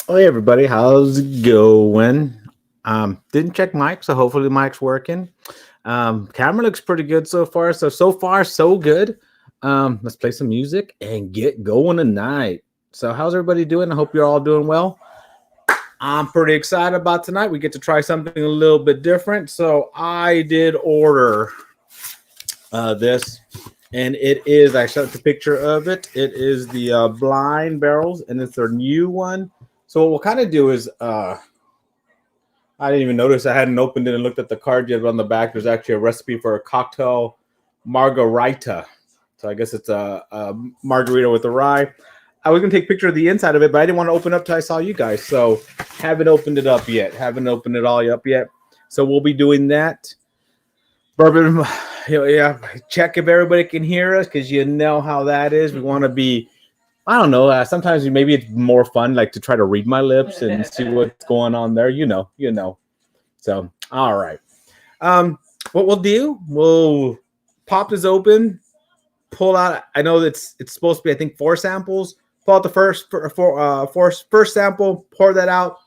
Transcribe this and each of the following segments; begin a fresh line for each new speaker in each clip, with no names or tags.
Hey everybody, how's it going? Didn't check mic, so hopefully the mic's working. Camera looks pretty good so far. So far so good. Let's play some music and get going tonight. So how's everybody doing? I hope you're all doing well. I'm pretty excited about tonight. We get to try something a little bit different. So I did order this, and it is. I shot the picture of it. It is the blind barrels, and it's their new one. So what we'll kind of do is I didn't even notice I hadn't opened it and looked at the card yet. But on the back, there's actually a recipe for a cocktail margarita. So I guess it's a margarita with a rye. I was gonna take a picture of the inside of it, but I didn't want to open it up till I saw you guys. So haven't opened it up yet. Haven't opened it all up yet. So we'll be doing that. Bourbon, yeah. Check if everybody can hear us because you know how that is. We want to be. I don't know. Sometimes maybe it's more fun, like to try to read my lips and see what's going on there. You know. So, all right. What we'll do, we'll pop this open, pull out. I know it's supposed to be, I think, 4 samples. Pull out the first sample, pour that out,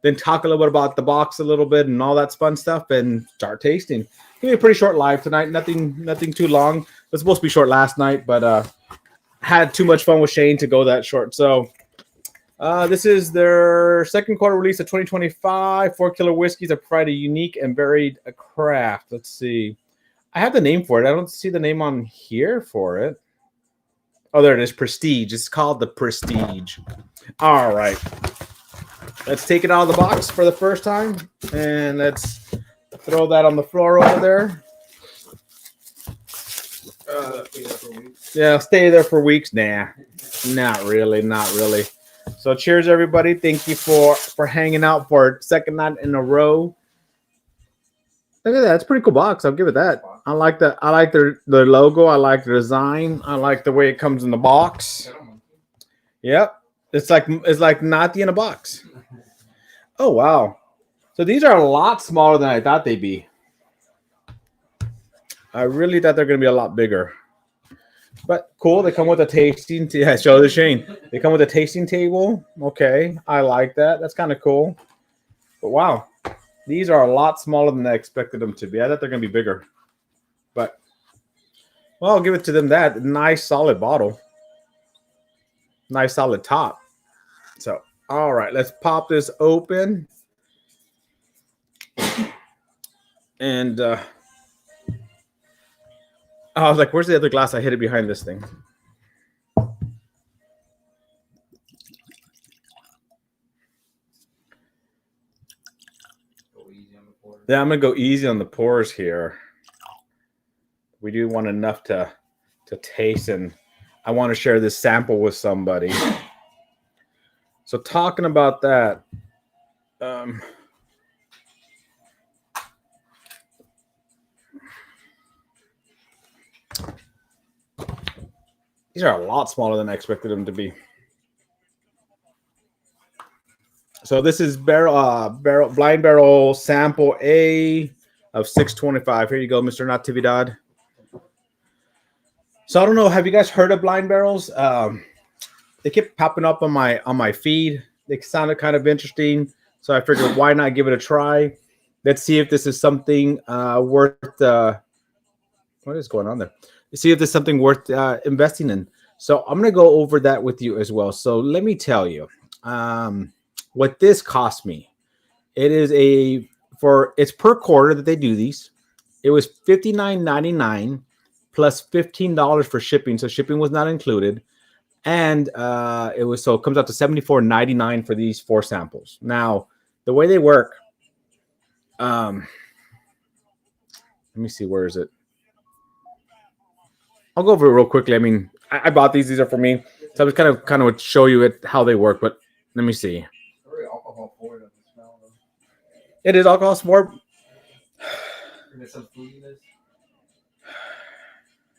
then talk a little bit about the box a little bit and all that fun stuff, and start tasting. It's gonna be a pretty short live tonight. Nothing too long. It was supposed to be short last night, but had too much fun with Shane to go that short. So this is their second quarter release of 2025. 4 Killer Whiskeys that provide a unique and varied craft. Let's see. I have the name for it. I don't see the name on here for it. Oh, there it is. Prestige. It's called the Prestige. All right. Let's take it out of the box for the first time. And let's throw that on the floor over there. Yeah, stay there for weeks. Nah, not really. So cheers, everybody. Thank you for hanging out for second night in a row. Look at that. It's a pretty cool box. I'll give it that. I like their logo. I like the design. I like the way it comes in the box. Yep. It's like Nati in a box. Oh wow. So these are a lot smaller than I thought they'd be. I really thought they're gonna be a lot bigger. But cool, they come with a tasting. Yeah, show the Shane. They come with a tasting table. Okay, I like that. That's kind of cool. But wow, these are a lot smaller than I expected them to be. I thought they're gonna be bigger. But well, I'll give it to them. That nice solid bottle, nice solid top. So all right, let's pop this open. And I was like, "Where's the other glass?" I hid it behind this thing. Yeah, I'm gonna go easy on the pours here. We do want enough to taste, and I want to share this sample with somebody. So talking about that, these are a lot smaller than I expected them to be. So this is blind barrel sample A of 625. Here you go, Mr. Natividad. So I don't know. Have you guys heard of blind barrels? They kept popping up on my feed. They sounded kind of interesting, so I figured why not give it a try. Let's see if this is something worth. What is going on there? Let's see if there's something worth investing in. So I'm gonna go over that with you as well. So let me tell you what this cost me. It is it's per quarter that they do these. It was $59.99 plus $15 for shipping, so shipping was not included. And it comes out to $74.99 for these 4 samples. Now, the way they work, let me see, where is it? I'll go over it real quickly. I mean, I bought these; are for me, so I was kind of would show you how they work. But let me see. It is alcohol sport.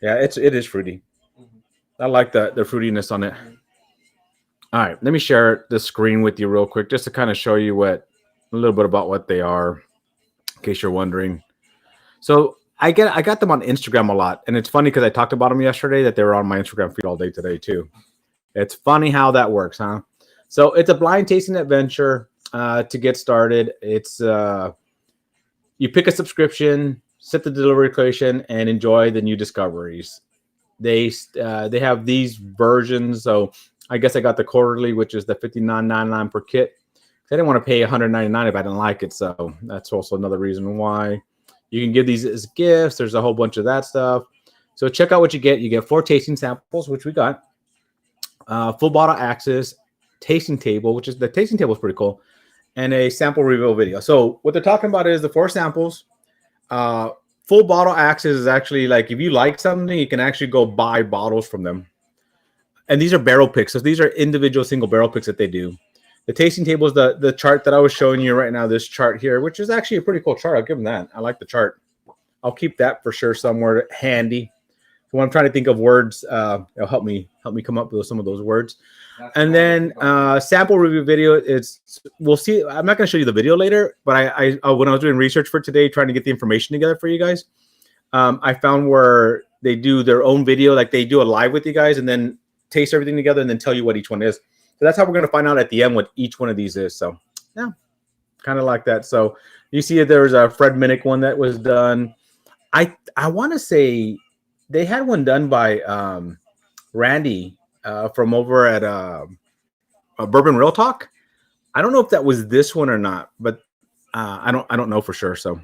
Yeah, it is fruity. I like the fruitiness on it. All right, let me share the screen with you real quick, just to kind of show you a little bit about what they are, in case you're wondering. So I got them on Instagram a lot, and it's funny because I talked about them yesterday that they were on my Instagram feed all day today too. It's funny how that works, huh? So it's a blind tasting adventure to get started. It's you pick a subscription, set the delivery location, and enjoy the new discoveries. They have these versions. So I guess I got the quarterly, which is the $59.99 per kit. I didn't want to pay $199 if I didn't like it. So that's also another reason why. You can give these as gifts. There's a whole bunch of that stuff. So check out what you get. You get 4 tasting samples, which we got. Full bottle access, tasting table, which is the tasting table is pretty cool, and a sample reveal video. So what they're talking about is the 4 samples. Full bottle access is actually like if you like something, you can actually go buy bottles from them. And these are barrel picks. So these are individual single barrel picks that they do. The tasting table is the chart that I was showing you right now, this chart here, which is actually a pretty cool chart. I'll give them that. I like the chart. I'll keep that for sure somewhere handy. When I'm trying to think of words, it'll help me come up with some of those words. And then sample review video. We'll see. I'm not going to show you the video later, but I when I was doing research for today, trying to get the information together for you guys, I found where they do their own video, like they do a live with you guys, and then taste everything together, and then tell you what each one is. So that's how we're going to find out at the end what each one of these is. So yeah, kind of like that. So you see there's a Fred Minnick one that was done. I want to say they had one done by Randy from over at Bourbon Real Talk. I don't know if that was this one or not, but I don't know for sure. So,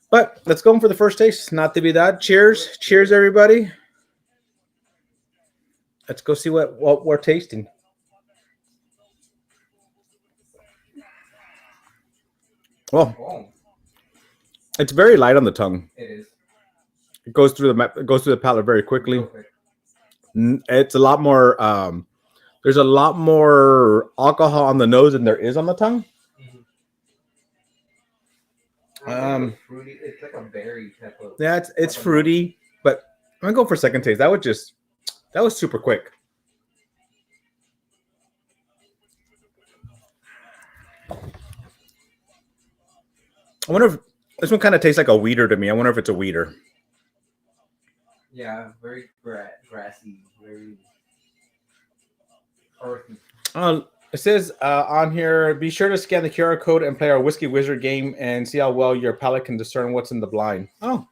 but let's go in for the first taste. Not to be that. Cheers, cheers, everybody. Let's go see what we're tasting. Well, it's very light on the tongue.
It is.
It goes through the palate very quickly. It's a lot more. There's a lot more alcohol on the nose than there is on the tongue.
Fruity. It's like a berry type of.
Yeah, it's fruity, but I'm gonna go for second taste. That was super quick. I wonder if this one kind of tastes like a weeder to me. I wonder if it's a weeder.
Yeah, very grassy, very earthy.
It says on here, be sure to scan the QR code and play our Whiskey Wizard game and see how well your palate can discern what's in the blind. Oh,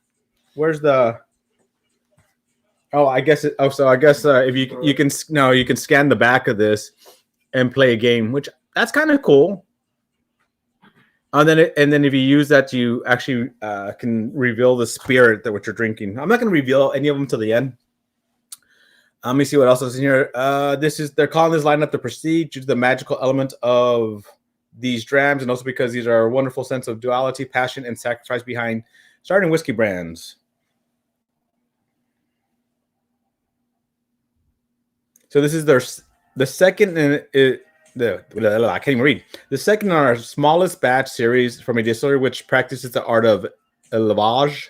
where's the? Oh, I guess if you can scan the back of this and play a game, which that's kind of cool. And then if you use that, you actually can reveal the spirit that what you're drinking. I'm not going to reveal any of them till the end. Let me see what else is in here. They're calling this lineup the Prestige due to the magical element of these drams, and also because these are a wonderful sense of duality, passion, and sacrifice behind starting whiskey brands. So this is the second I can't even read. The second in our smallest batch series from a distillery which practices the art of élevage.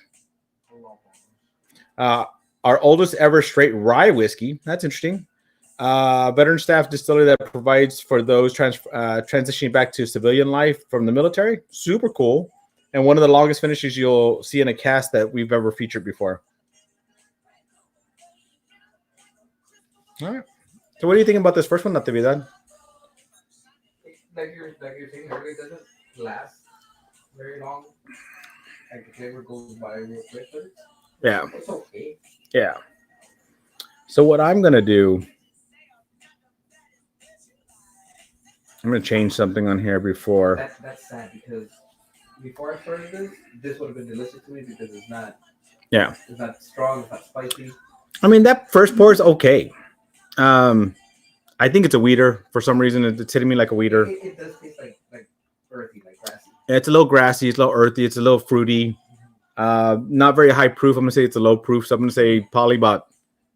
Our oldest ever straight rye whiskey. That's interesting. Veteran staff distillery that provides for those transitioning back to civilian life from the military. Super cool. And one of the longest finishes you'll see in a cast that we've ever featured before. All right. So what do you think about this first one, Natividad?
Like you're saying earlier, it doesn't last very long. Like the flavor goes by real quick, but it's okay.
Yeah. So what I'm gonna do, I'm gonna change something on here before.
That's sad because before I started this would have been delicious to me because it's not.
Yeah.
It's not strong. It's not spicy.
I mean, that first pour is okay. I think it's a weeder for some reason. It's hitting me like a weeder.
It does taste like earthy, like grassy.
It's a little grassy. It's a little earthy. It's a little fruity. Not very high proof. I'm gonna say it's a low proof. So I'm gonna say probably about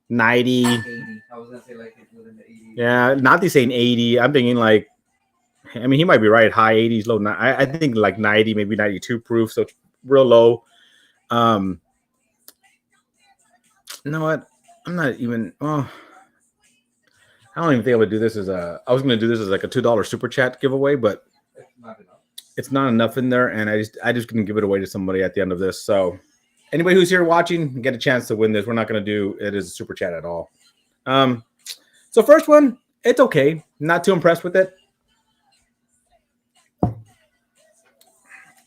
90.
80. I was gonna say like it's within the 80.
Yeah, not saying 80. I'm thinking like, I mean, he might be right. High 80s, low. I think like 90, maybe 92 proof. So it's real low. You know what? I'm not even. Oh, I don't even think I would do this as I was going to do this as like a $2 super chat giveaway, but it's not enough in there, and I just couldn't give it away to somebody at the end of this. So anybody who's here watching, get a chance to win this. We're not going to do it as a super chat at all. So first one, It's okay. Not too impressed with it.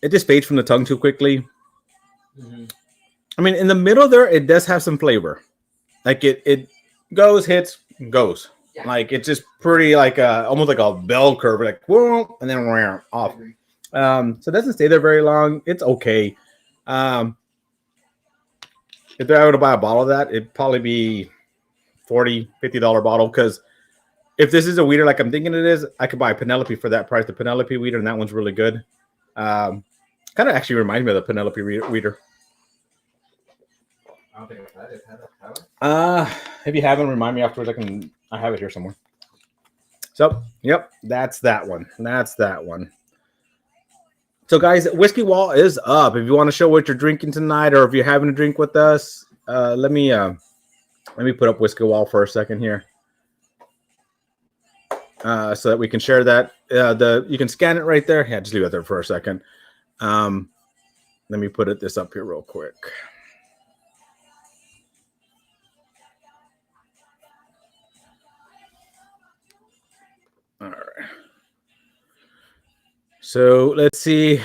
It just fades from the tongue too quickly.
Mm-hmm.
I mean, in the middle there, it does have some flavor. Like it goes, hits, goes.
Yeah.
Like it's just pretty like almost like a bell curve, like whoa, and then
I
off.
agree.
So it doesn't stay there very long. It's okay. Um, if I were to buy a bottle of that, it'd probably be $40-$50 bottle. Because if this is a weeder like I'm thinking it is, I could buy a Penelope for that price. The Penelope weeder, and that one's really good. Kind of actually reminds me of the Penelope weeder.
I don't think I've had it. Have
If you haven't, remind me afterwards. I have it here somewhere. So, yep, that's that one. That's that one. So, guys, Whiskey Wall is up. If you want to show what you're drinking tonight, or if you're having a drink with us, let me put up Whiskey Wall for a second here, so that we can share that. You can scan it right there. Yeah, just leave it there for a second. Let me put this up here real quick. All right. So let's see.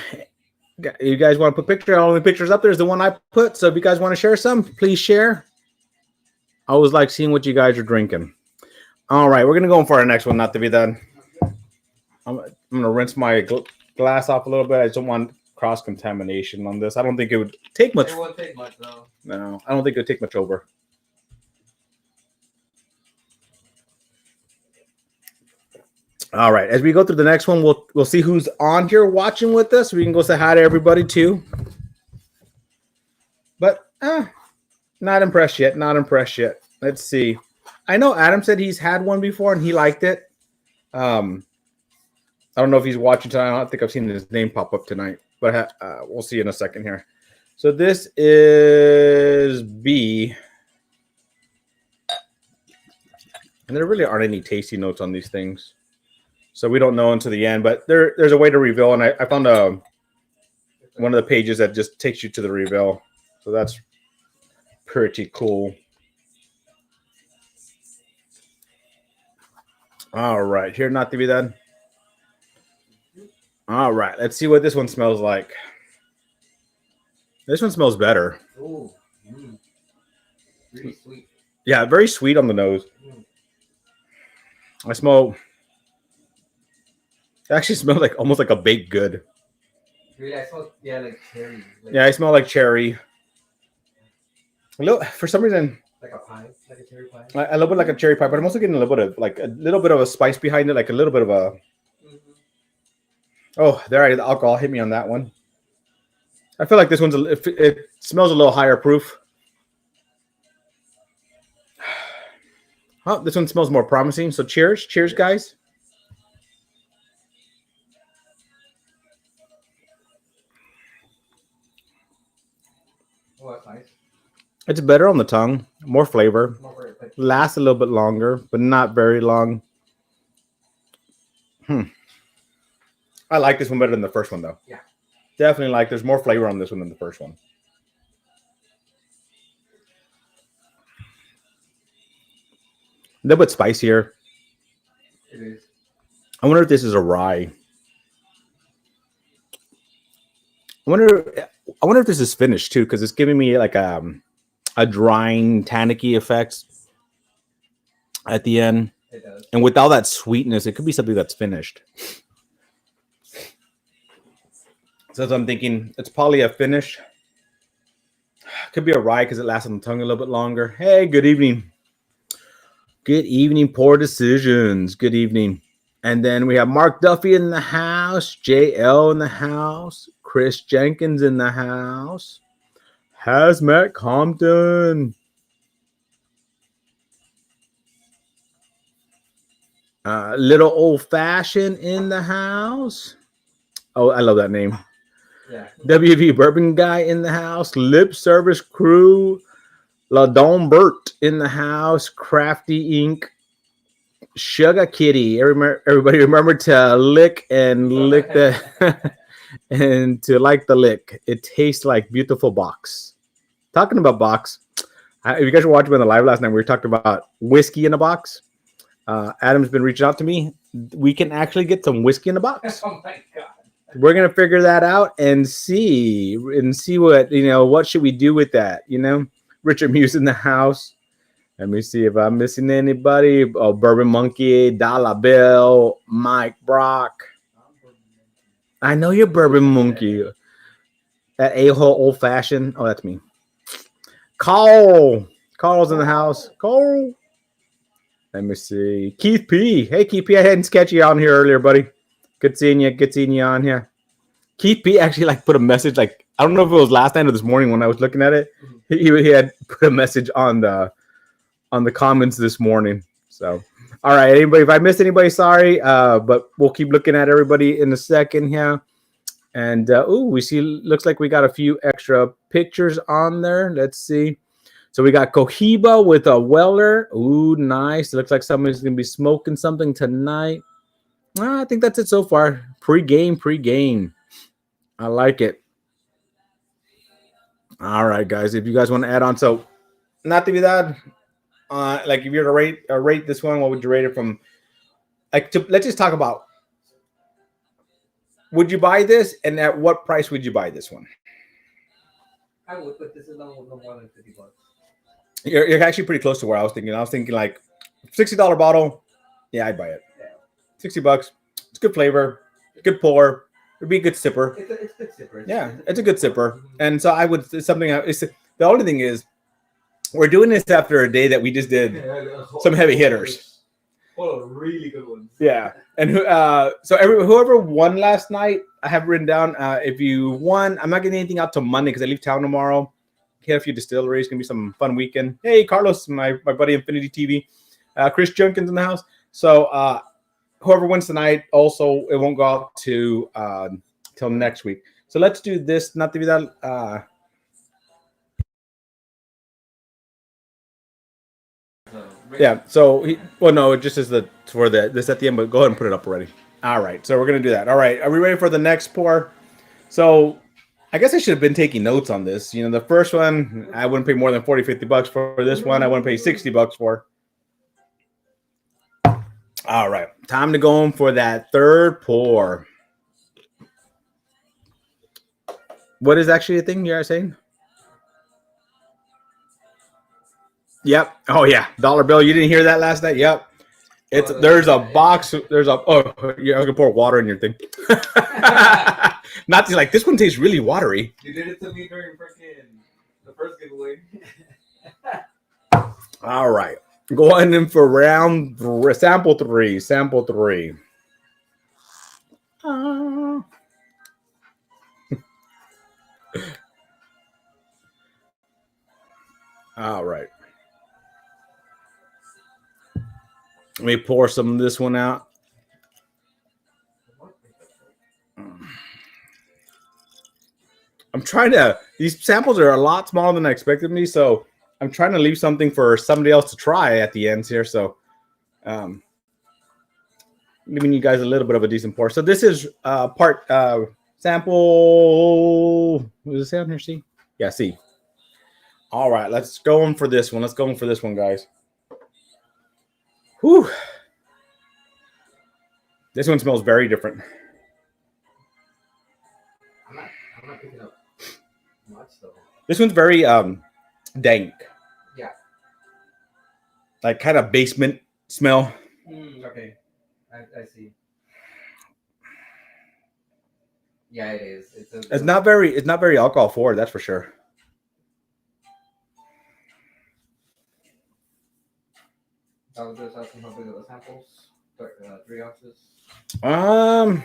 You guys want to put picture? All the pictures up there is the one I put. So if you guys want to share some, please share. I always like seeing what you guys are drinking. All right, we're gonna go for our next one. Not to be done. I'm gonna rinse my glass off a little bit. I just don't want cross contamination on this. I don't think it would take much.
It won't take much though.
No, I don't think it would take much over. All right, as we go through the next one, we'll see who's on here watching with us. We can go say hi to everybody too. But not impressed yet. Not impressed yet. Let's see. I know Adam said he's had one before and he liked it. I don't know if he's watching tonight. I don't think I've seen his name pop up tonight, but we'll see in a second here. So this is B. And there really aren't any tasty notes on these things. So we don't know until the end, but there's a way to reveal. And I found one of the pages that just takes you to the reveal. So that's pretty cool. All right, here not to be done. All right, let's see what this one smells like. This one smells better.
Ooh, really sweet.
Yeah, very sweet on the nose. I smell. It actually smells like almost like a baked good.
Really, I smell like cherry.
Yeah, I smell like cherry. A little, for some reason,
like a pie, like a cherry pie.
A little bit like a cherry pie, but I'm also getting a little bit of a spice behind it, like a little bit of a. Oh, there! The alcohol hit me on that one. I feel like this one's it smells a little higher proof. Oh, this one smells more promising. So cheers, guys.
Oh, that's nice.
It's better on the tongue, more flavor, lasts a little bit longer, but not very long. I like this one better than the first one, though.
Yeah.
Definitely like there's more flavor on this one than the first one. A little bit spicier.
It is.
I wonder if this is a rye. I wonder if this is finished too, because it's giving me like a drying, tannicky effect at the end.
It does.
And with all that sweetness, it could be something that's finished. So I'm thinking it's probably a finish. Could be a rye because it lasts on the tongue a little bit longer. Hey, good evening. Good evening, Poor Decisions. Good evening. And then we have Mark Duffy in the house, JL in the house, Chris Jenkins in the house, Hazmat Compton. Little Old Fashioned in the house. Oh, I love that name.
Yeah.
WV Bourbon Guy in the house, Lip Service Crew, La Don Bert in the house, Crafty Inc., Sugar Kitty. Everybody remember to lick the and to like the lick. It tastes like beautiful box. Talking about box, if you guys were watching on the live last night, we were talking about whiskey in a box. Adam's been reaching out to me. We can actually get some whiskey in a box.
Oh my god.
We're gonna figure that out and see what what should we do with that. Richard Muse in the house. Let me see if I'm missing anybody. Oh, Bourbon Monkey, Dollar Bill, Mike Brock. I know you're Bourbon Monkey. That a-hole old fashioned. Oh, that's me. Carl's in the house. Carl. Let me see. Keith P. Hey, Keith P. I hadn't sketched you on here earlier, buddy. Good seeing you. Good seeing you on here. Keith P. actually put a message. I don't know if it was last night or this morning when I was looking at it. He had put a message on the comments this morning. So, all right, anybody. If I missed anybody, sorry. But we'll keep looking at everybody in a second here. And we see. Looks like we got a few extra pictures on there. Let's see. So we got Cohiba with a Weller. Ooh, nice. It looks like somebody's gonna be smoking something tonight. I think that's it so far. Pre-game. I like it. All right, guys. If you guys want to add on, so not to be that, if you were to rate this one, what would you rate it from? Let's just talk about. Would you buy this, and at what price would you buy this one?
I would, but this is no more than $50.
You're actually pretty close to where I was thinking. I was thinking like $60 bottle. Yeah, I'd buy it. Yeah. $60. It's good flavor, good pour. It'd be a good sipper.
It's a good sipper.
It's a good sipper. And so I would. It's something. The only thing is, we're doing this after a day that we just did some heavy hitters.
Oh, really good ones.
Yeah, and whoever won last night, I have written down. If you won, I'm not getting anything out till Monday because I leave town tomorrow. Hit a few distilleries. Gonna be some fun weekend. Hey, Carlos, my buddy Infinity TV, Chris Junkins in the house. So whoever wins tonight, also it won't go out to till next week. So let's do this. Not to be that. Yeah. So no, it just is for this at the end. But go ahead and put it up already. All right. So we're gonna do that. All right. Are we ready for the next pour? So. I guess I should have been taking notes on this. The first one, I wouldn't pay more than $40-50 for. This one, I wouldn't pay $60 for. All right. Time to go in for that third pour. What is actually a thing you're saying? Yep. Oh, yeah. Dollar bill. You didn't hear that last night? Yep. There's a box. There's a. Oh, yeah. I was going to pour water in your thing. Not to this one tastes really watery.
You did it to me during the first giveaway.
All right. Going in for sample three. All right. Let me pour some of this one out. I'm trying to. These samples are a lot smaller than I expected me, so I'm trying to leave something for somebody else to try at the ends here. So, giving you guys a little bit of a decent pour. So this is part sample. What does it say on here? C? Yeah, C. All right, let's go in for this one. Guys. Whew. This one smells very different.
I'm not picking up much though.
This one's very dank.
Yeah.
Kind of basement smell.
Okay. I see. Yeah, it is. It's
not very alcohol forward, that's for sure.
I was just asking how big are the samples? 3 ounces.
I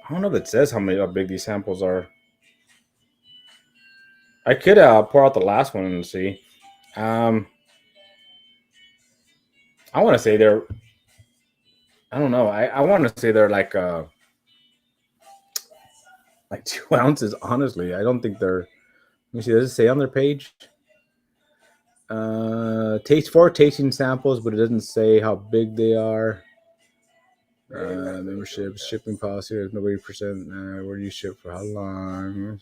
don't know if it says how big these samples are. I could pour out the last one and see. I want to say they're. I don't know. I want to say they're like 2 ounces. Honestly, I don't think they're. Let me see. Does it say on their page? Tasting samples, but it doesn't say how big they are. Membership, shipping policy. There's no 80%. Where do you ship for how long?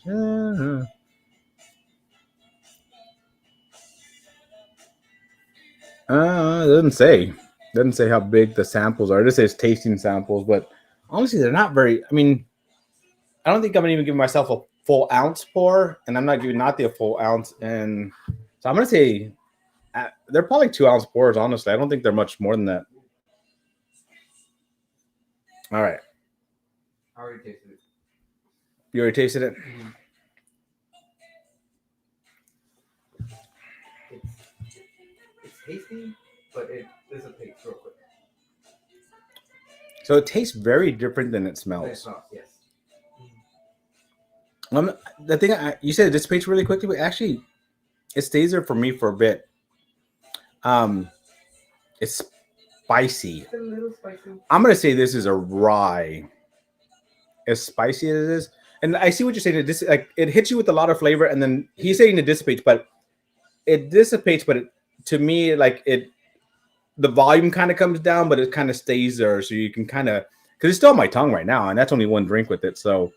It doesn't say. Doesn't say how big the samples are. It just says tasting samples, but honestly, they're not very. I mean, I don't think I'm gonna even give myself a full ounce pour, and I'm not giving not the full ounce. And so I'm gonna say they're probably 2 ounce pours. Honestly, I don't think they're much more than that. All right.
I already tasted it.
You already tasted it?
Mm-hmm. It's tasty, but it dissipates real quick.
So it tastes very different than it
It
smells.
smells, yes.
The thing you said it dissipates really quickly, but actually it stays there for me for a bit. It's spicy.
It's a little spicy.
I'm gonna say this is a rye. As spicy as it is, and I see what you're saying. It hits you with a lot of flavor, and then he's saying it dissipates, but it dissipates. But to me, like the volume kind of comes down, but it kind of stays there, so you can kind of because it's still on my tongue right now, and that's only one drink with it. So,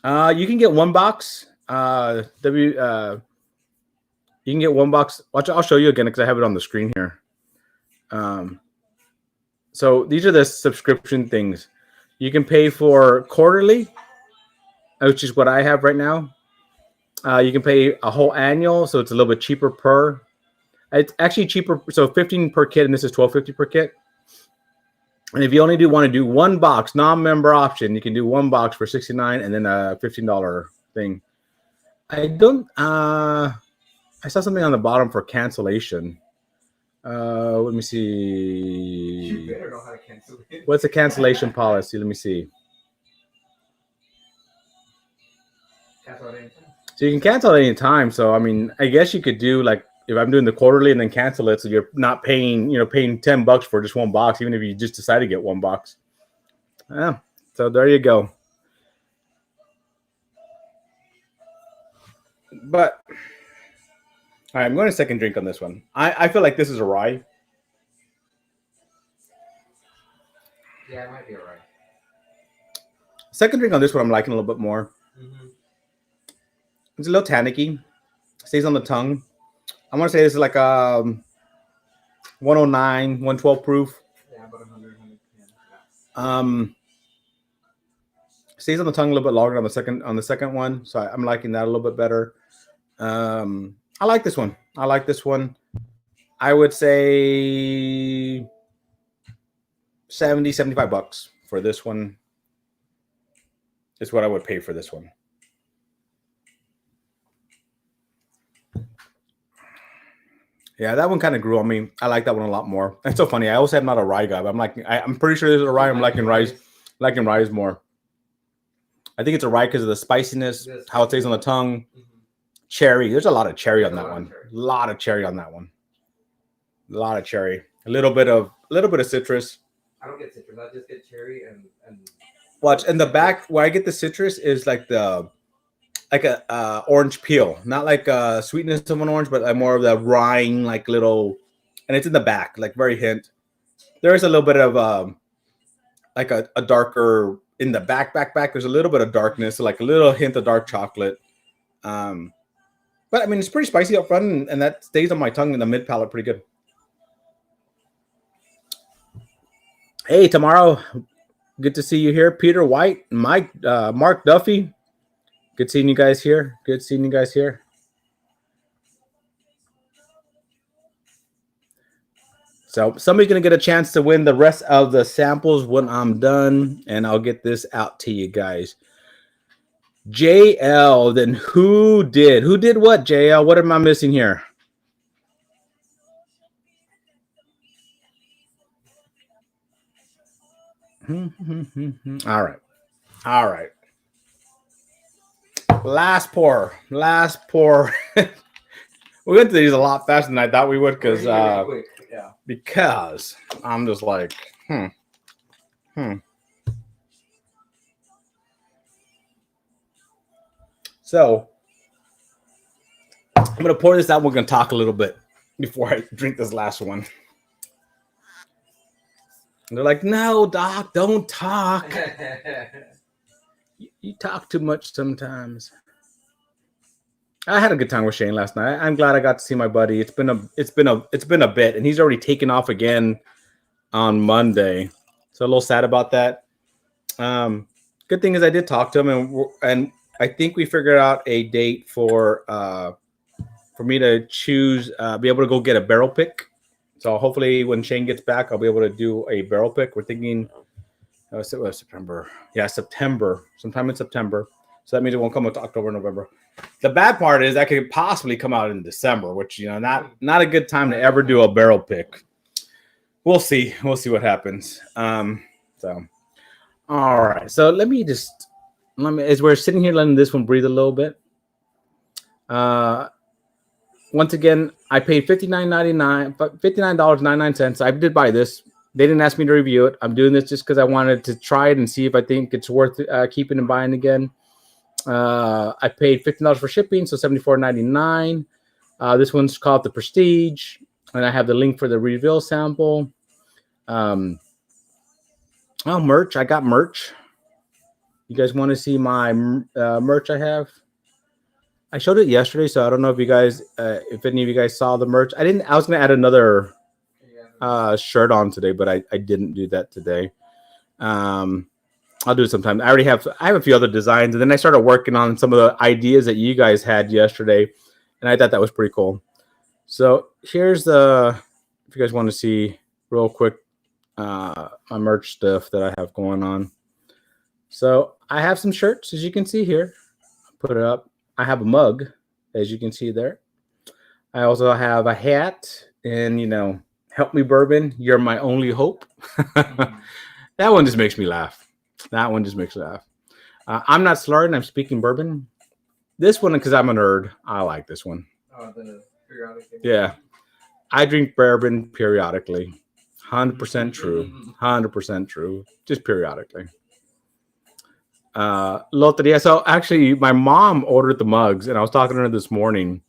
you can get one box. You can get one box. Watch, I'll show you again because I have it on the screen here. So these are the subscription things. You can pay for quarterly, which is what I have right now. You can pay a whole annual, so it's a little bit cheaper per. It's actually cheaper, so 15 per kit, and this is $12.50 per kit. And if you only want to do one box, non-member option, you can do one box for $69 and then a $15 thing. I don't. I saw something on the bottom for cancellation. Let me see.
You better know how to cancel it.
What's the cancellation policy? Let me see.
Cancel at any time.
So you can cancel at any time. So I mean, I guess you could do like if I'm doing the quarterly and then cancel it, so you're not paying, paying $10 for just one box, even if you just decide to get one box. Yeah. So there you go. But all right, I'm going to second drink on this one. I feel like this is a rye.
Yeah, it might be alright.
Second drink on this one, I'm liking a little bit more.
Mm-hmm.
It's a little tannicky. Stays on the tongue. I want to say this is like 109, 112 proof.
Yeah, about 100.
Stays on the tongue a little bit longer on the second one, so I'm liking that a little bit better. I like this one. I would say 70, $75 for this one is what I would pay for this one. Yeah, that one kind of grew on me. I like that one a lot more. It's so funny. I always said I'm not a rye guy, but I'm pretty sure this is a rye. I'm liking rye more. I think it's a rye because of the spiciness, how it stays on the tongue. Mm-hmm. Cherry. There's a lot of cherry on that one. A lot of cherry on that one. A lot of cherry. A little bit of citrus.
I don't get citrus. I just get cherry and
watch. In the back where I get the citrus is like a orange peel, not like sweetness of an orange, but like more of the rind, like little, and it's in the back, like very hint. There is a little bit of like a darker in the back. There's a little bit of darkness, so like a little hint of dark chocolate. But I mean, it's pretty spicy up front, and that stays on my tongue in the mid palate pretty good. Hey, tomorrow, good to see you here, Peter White, Mike, Mark Duffy. Good seeing you guys here. So somebody's going to get a chance to win the rest of the samples when I'm done, and I'll get this out to you guys. JL, then who did what, JL? What am I missing here? All right. Last pour. We went through these a lot faster than I thought we would because I'm just like, So I'm gonna pour this out. We're gonna talk a little bit before I drink this last one. And they're like, no, Doc, don't talk. You talk too much sometimes. I had a good time with Shane last night. I'm glad I got to see my buddy. It's been a bit, and he's already taken off again on Monday. So a little sad about that. Um, Good thing is I did talk to him, and I think we figured out a date for me to choose, be able to go get a barrel pick. So hopefully when Shane gets back, I'll be able to do a barrel pick. We're thinking September. Yeah, September, sometime in September. So that means it won't come until October, November. The bad part is that could possibly come out in December, which not a good time to ever do a barrel pick. We'll see. We'll see what happens. So all right. So as we're sitting here letting this one breathe a little bit. Once again, I paid $59.99. I did buy this. They didn't ask me to review it. I'm doing this just because I wanted to try it and see if I think it's worth keeping and buying again. I paid $15 for shipping, so $74.99. This one's called the Prestige, and I have the link for the reveal sample. Merch. I got merch. You guys want to see my merch I have? I showed it yesterday, so I don't know if you guys, if any of you guys saw the merch. I was gonna add another shirt on today, but I didn't do that today. I'll do it sometime. I have a few other designs, and then I started working on some of the ideas that you guys had yesterday, and I thought that was pretty cool. So here's if you guys want to see real quick, my merch stuff that I have going on. So I have some shirts, as you can see here. Put it up. I have a mug, as you can see there. I also have a hat, and help me bourbon, you're my only hope. That one just makes me laugh. I'm not slurring, I'm speaking bourbon. This one, because I'm a nerd, I like this one.
The periodic.
Yeah. I drink bourbon periodically. 100% true. 100% true. Just periodically. Loteria. So actually, my mom ordered the mugs, and I was talking to her this morning,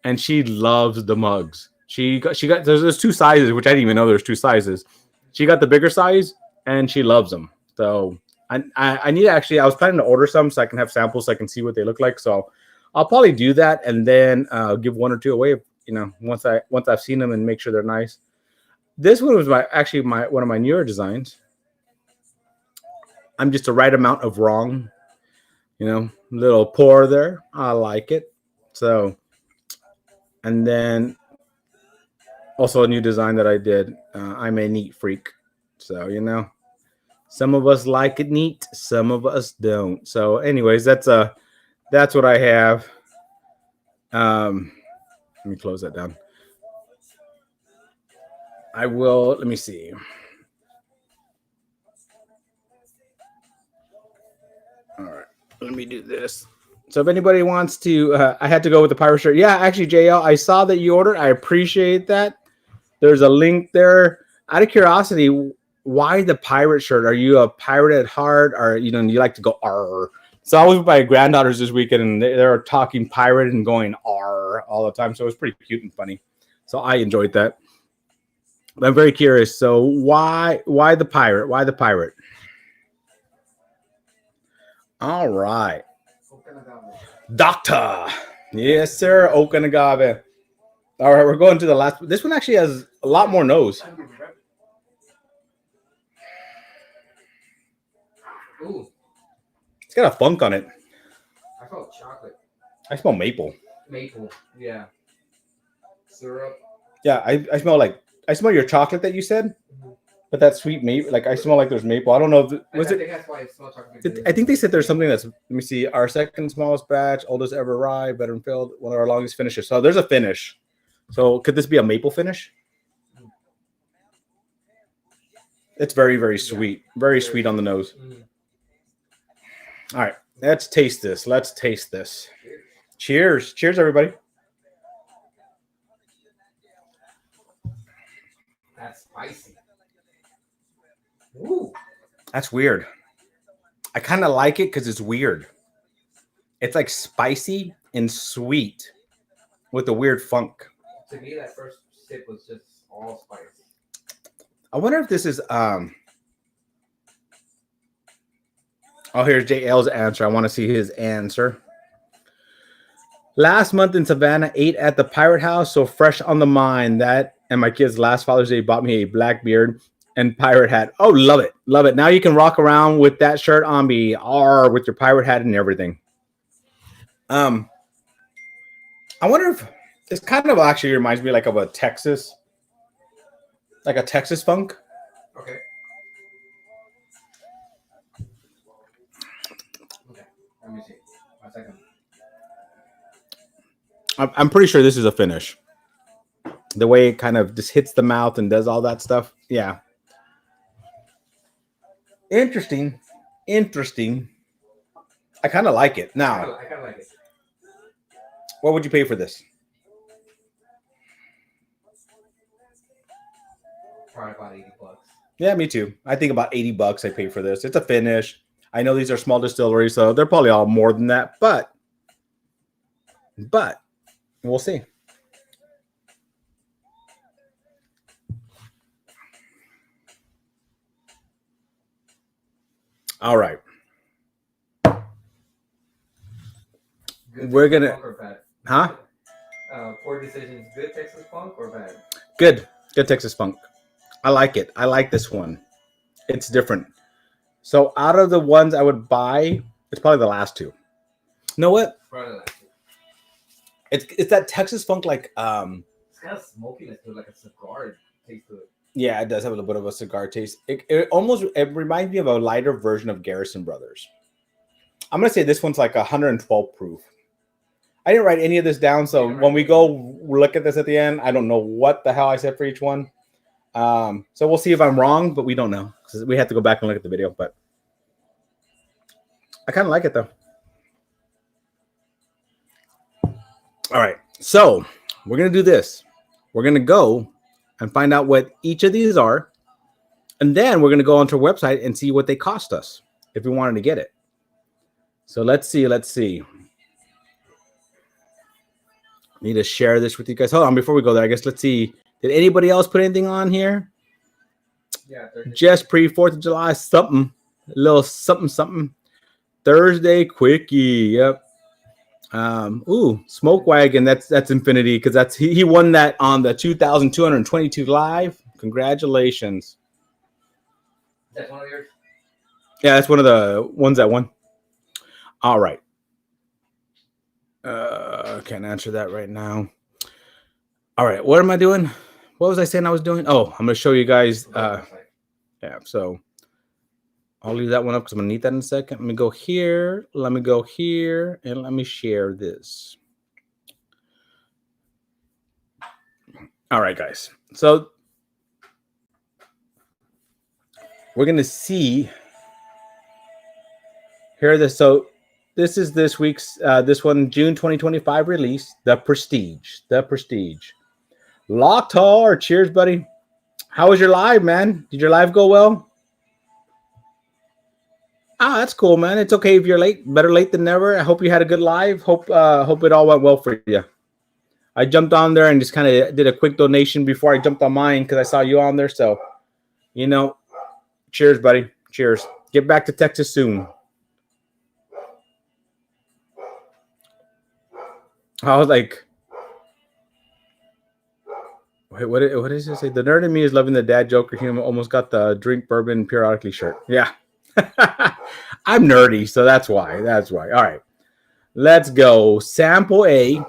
and she loves the mugs. She got there's two sizes, which I didn't even know there's two sizes. She got the bigger size, and she loves them. So I need to actually. I was planning to order some so I can have samples so I can see what they look like. So I'll probably do that, and then give one or two away. Once I've seen them and make sure they're nice. This one was one of my newer designs. I'm just the right amount of wrong, little pour there. I like it. So, and then also a new design that I did. I'm a neat freak. So, some of us like it neat, some of us don't. So anyways, that's what I have. Let me close that down. Let me see. All right, let me do this. So if anybody wants to, I had to go with the pirate shirt. Yeah, actually, JL, I saw that you ordered. I appreciate that. There's a link there. Out of curiosity, why the pirate shirt? Are you a pirate at heart, or you like to go R? So I was with my granddaughters this weekend, and they were talking pirate and going R all the time. So it was pretty cute and funny. So I enjoyed that. But I'm very curious. So why the pirate? Why the pirate? All right. Doctor. Yes, sir. Okanagave. All right, we're going to the last. This one actually has a lot more nose.
Ooh.
It's got a funk on it.
I felt chocolate.
I smell maple.
Maple, yeah. Syrup.
Yeah, I smell your chocolate that you said. But that sweet maple, like I smell like there's maple. I don't know.
I think that's why it smells chocolate.
I think they said there's something that's. Let me see. Our second smallest batch, oldest ever rye, veteran filled, one of our longest finishes. So there's a finish. So could this be a maple finish? It's very, very sweet. Very sweet on the nose. All right, let's taste this. Cheers. Cheers, everybody.
That's spicy. Ooh.
That's weird. I kind of like it because it's weird. It's like spicy and sweet with a weird funk.
To me, that first sip was just all spice.
I wonder if this is Oh, here's JL's answer. I want to see his answer. Last month in Savannah, ate at the Pirate House, so fresh on the mind. That and my kids last Father's Day bought me a black beard and pirate hat. Oh, love it, love it. Now you can rock around with that shirt on me, or with your pirate hat and everything. Um, I wonder if this kind of actually reminds me like of a Texas, like a Texas funk.
Okay. Okay. Let me see. 1 second.
I'm pretty sure this is a finish. The way it kind of just hits the mouth and does all that stuff. Yeah. Interesting. Interesting. I kind of like it. Now,
I kind of like it.
what would you pay for this?
Probably about $80.
Yeah, me too. I think about $80 I pay for this. It's a finish. I know these are small distilleries, so they're probably all more than that, but we'll see. All right.
Good
We're
Texas
gonna,
punk or bad?
huh?
Poor decisions. Good Texas punk or bad?
Good Texas funk. I like it. I like this one. It's different. So out of the ones I would buy, it's probably the last two. You know what?
Probably like it.
It's that Texas funk like
It's kind of smokiness to it, like a cigar taste to it.
yeah, it does have a little bit of a cigar taste. It reminds me of a lighter version of Garrison Brothers. I'm gonna say this one's like 112 proof. I didn't write any of this down, so when we go look at this at the end, I don't know what the hell I said for each one. So we'll see if I'm wrong, but we don't know because we have to go back and look at the video. But I kind of like it though. All right, so we're gonna do this. We're gonna go and find out what each of these are, and then we're gonna go onto our website and see what they cost us if we wanted to get it. So let's see. Need to share this with you guys. Hold on, before we go there, I guess let's see. Did anybody else put anything on here?
Yeah.
Just pre 4th of July, something, a little something. Thursday quickie. Yep. Ooh, Smoke Wagon. That's Infinity because he won that on the 2,222 live. Congratulations.
That's one of yours.
Yeah, that's one of the ones that won. All right. Can't answer that right now. All right, what am I doing? What was I saying I was doing? Oh, I'm gonna show you guys. Yeah, so I'll leave that one up because I'm gonna need that in a second. Let me go here. Let me go here, and let me share this. All right, guys. So we're gonna see here. So this is this week's this one June 2025 release, The Prestige. Locktar, cheers, buddy. How was your live, man? Did your live go well? Ah, that's cool, man. It's okay if you're late. Better late than never. I hope you had a good live. Hope it all went well for you. I jumped on there and just kind of did a quick donation before I jumped on mine because I saw you on there. So, cheers, buddy. Cheers. Get back to Texas soon. I was like, wait, what does it say? The nerd in me is loving the dad joker humor. Almost got the drink bourbon periodically shirt. Yeah. I'm nerdy, so that's why. All right. Let's go. Sample A.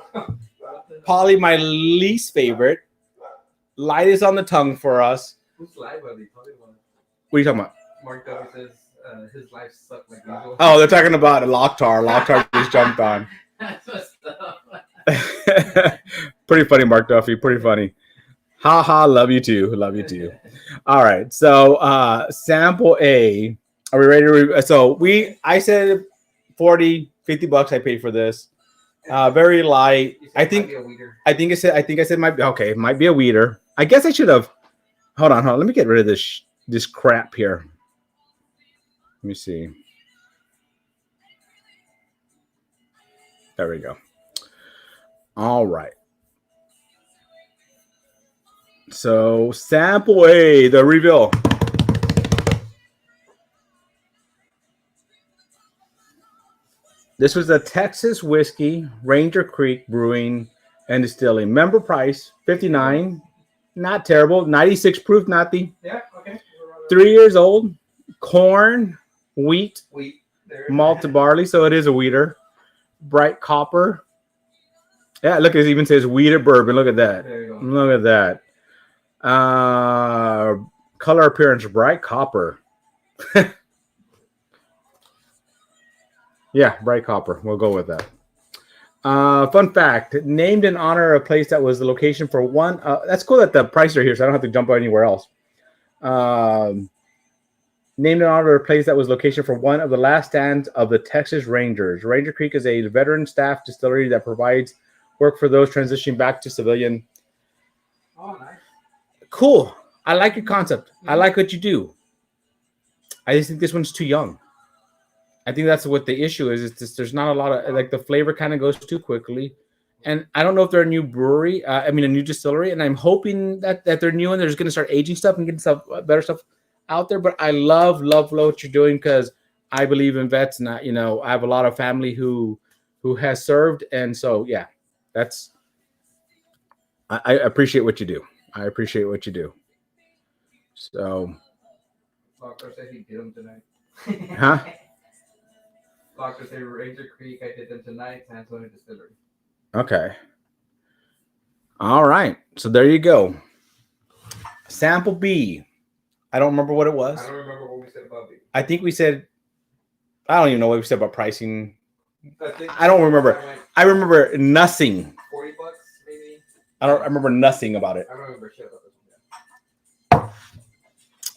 Probably my least favorite. Lightest on the tongue for us.
Who's live are they? What
are you talking about?
Mark W says his life sucked like usual.
Oh, they're talking about Locktar. Locktar just jumped on.
That's what's up.
Pretty funny, Mark Duffy. Pretty funny. Ha ha. Love you too. All right. So sample A. Are we ready to so I said $40-$50 I paid for this. Very light. I think I said might be okay. It might be a weeder. I guess I should have. Hold on. Let me get rid of this crap here. Let me see. There we go. All right. So sample A, the reveal. This was a Texas whiskey, Ranger Creek Brewing and Distilling. Member price, 59. Not terrible. 96 proof, not the
Yeah. Okay.
3 years old. Corn, wheat,
Wheat. There.
malted barley, so it is a wheater. Bright copper. Yeah, look, it even says wheated bourbon. Look at that.
There you go.
Look at that. Color appearance, bright copper. Yeah, bright copper. We'll go with that. Fun fact: named in honor of a place that was the location for one. That's cool that the prices are here, so I don't have to jump anywhere else. Named in honor of a place that was location for one of the last stands of the Texas Rangers. Ranger Creek is a veteran staff distillery that provides work for those transitioning back to civilian.
Oh, nice.
Cool. I like your concept. I like what you do. I just think this one's too young. I think that's what the issue is. It's just, there's not a lot of, like, the flavor kind of goes too quickly. And I don't know if they're a new brewery. A new distillery. And I'm hoping that they're new and they're just going to start aging stuff and getting stuff, better stuff out there. But I love what you're doing because I believe in vets. And, I have a lot of family who has served. And so, yeah, I appreciate what you do. I appreciate what you do. So.
Doctor said he did them tonight.
Huh?
Doctor said Ranger Creek, I did them tonight, San Antonio Distillery.
Okay. All right. So there you go. Sample B. I don't remember what it was.
I don't remember what we said about B.
I think we said, I don't even know what we said about pricing. I don't remember. I remember nothing.
$40 maybe?
I remember nothing about it.
I don't remember shit about this one.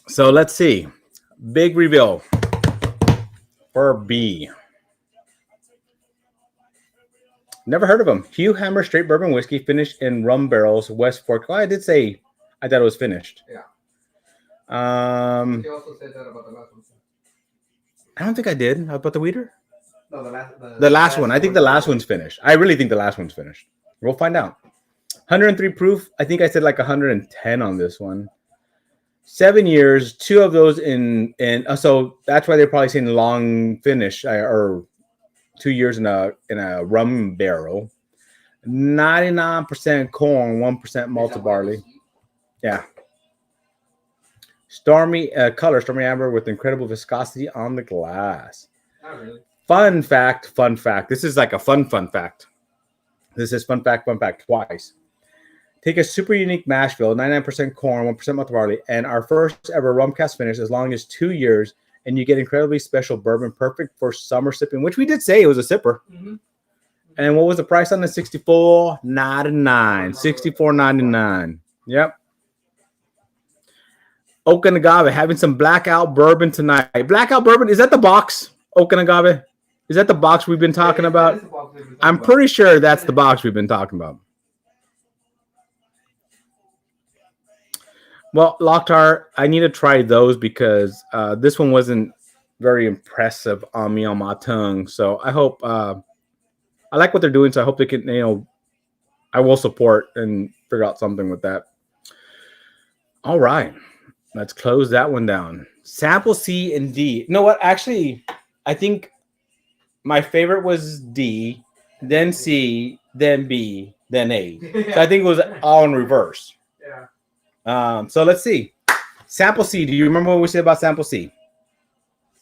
So let's see. Big reveal for B. Never heard of him. Hugh Hammer Straight Bourbon Whiskey finished in rum barrels, West Fork. Oh, I did say I thought it was finished.
Yeah.
You
also said that about the last one.
I don't think I did. About the weeder?
No,
the last one. I think the last one's finished. I really think the last one's finished. We'll find out. 103 proof. I think I said like 110 on this one. 7 years. 2 of those in so that's why they're probably saying long finish or 2 years in a rum barrel. 99% corn, 1% malted barley. Yeah. Stormy color, stormy amber with incredible viscosity on the glass.
Not really.
Fun fact. This is like a fun fact. This is fun fact twice. Take a super unique mash bill, 99% corn, 1% malted barley, and our first ever rum cast finish as long as 2 years, and you get incredibly special bourbon, perfect for summer sipping, which we did say it was a sipper.
Mm-hmm.
And what was the price on the $64.99? $64.99. Yep. Okanagan having some blackout bourbon tonight. Blackout bourbon, is that the box? Okanagan, is that the box we've been talking about? I'm pretty sure that's the box we've been talking about. Well, Locktar, I need to try those because this one wasn't very impressive on me on my tongue. So I hope I like what they're doing. So I hope they can, I will support and figure out something with that. All right, let's close that one down. Sample C and D. You know what? Actually, I think my favorite was D, then C, then B, then A. So I think it was all in reverse.
Yeah.
So let's see. Sample C. Do you remember what we said about Sample C?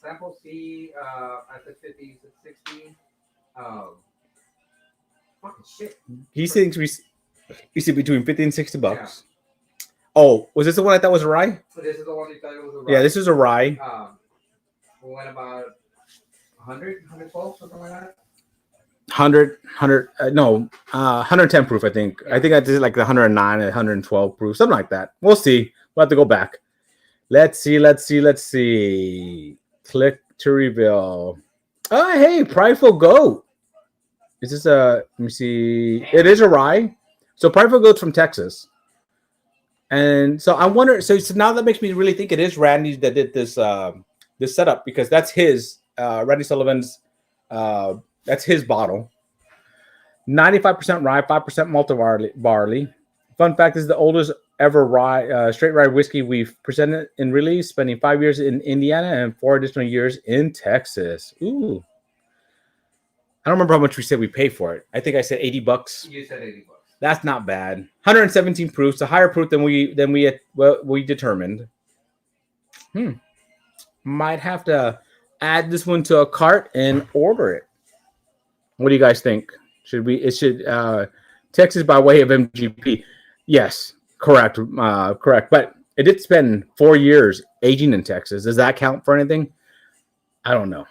Sample C, I said 50, 60. Fucking shit.
He thinks we said between 50 and 60 bucks. Yeah. Oh, was this the one I thought was a rye?
This is the one you thought it was a rye.
Yeah, this is a rye.
We went about 100, 112, something like that.
110 proof, I think. Yeah. I think I did like the 109 and 112 proof, something like that. We'll see. We'll have to go back. Let's see. Click to reveal. Oh, hey, Prideful Goat. Is this let me see. It is a rye. So Prideful Goat's from Texas. And so I wonder, so now that makes me really think it is Randy that did this this setup because that's his, Randy Sullivan's, that's his bottle. 95% rye, 5% malted barley. Fun fact, this is the oldest ever rye, straight rye whiskey we've presented in release, spending 5 years in Indiana and 4 additional years in Texas. Ooh. I don't remember how much we said we pay for it. I think I said $80.
You said $80.
That's not bad. 117 proofs, a higher proof than we determined. Might have to add this one to a cart and order it. What do you guys think? Should we? It should Texas by way of MGP. Yes, correct, correct. But it did spend 4 years aging in Texas. Does that count for anything? I don't know,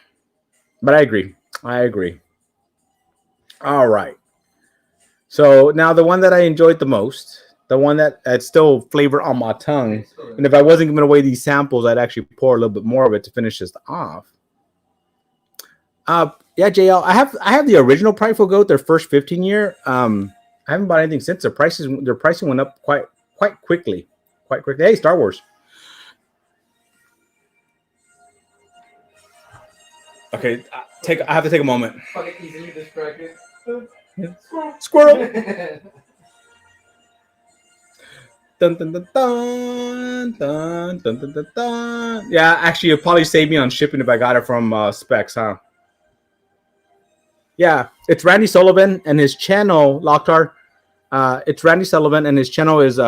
but I agree. I agree. All right. So now the one that I enjoyed the most, the one that had still flavor on my tongue, and if I wasn't giving away these samples, I'd actually pour a little bit more of it to finish this off. Yeah, JL, I have the original Prideful Goat, their first 15 year. I haven't bought anything since. Their pricing went up quite quickly. Quite quickly. Hey, Star Wars. Okay, I have to take a moment.
Fucking easily distracted.
Squirrel. Dun, dun, dun, dun, dun, dun, dun, dun, dun. Yeah, actually, it'd probably save me on shipping if I got it from Specs, huh? Yeah, it's Randy Sullivan and his channel, Locktar. It's Randy Sullivan and his channel is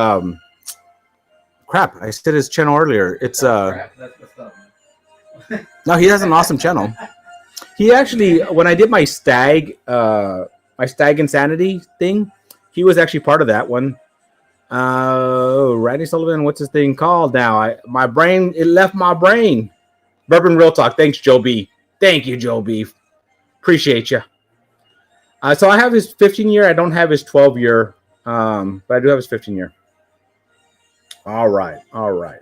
crap. I said his channel earlier. It's
That's stuff,
no, he has an awesome channel. He actually, when I did my Stag Insanity thing, he was actually part of that one. Randy Sullivan, what's his thing called now? My brain, it left my brain. Bourbon Real Talk. Thanks, Joe B. Thank you, Joe B. Appreciate you. So I have his 15 year. I don't have his 12 year, but I do have his 15 year. All right.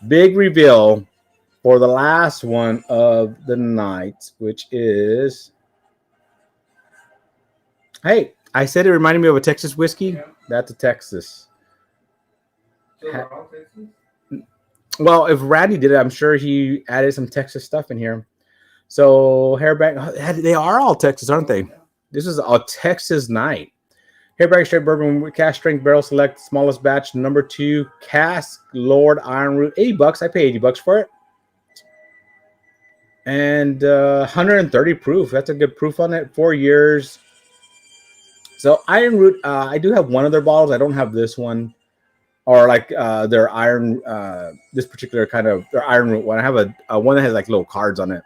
Big reveal for the last one of the night, which is, hey, I said it reminded me of a Texas whiskey. Yeah. That's a Texas. Well, if Randy did it, I'm sure he added some Texas stuff in here. So Hairback, they are all Texas, aren't they? This is a Texas night. Hairback Straight Bourbon Cask Strength Barrel Select, smallest batch, number 2, Cask Lord Iron Root, $80. I pay $80 for it. And 130 proof. That's a good proof on it. 4 years. So Iron Root, I do have one of their bottles. I don't have this one, or like their Iron, this particular kind of their Iron Root one. I have a one that has like little cards on it.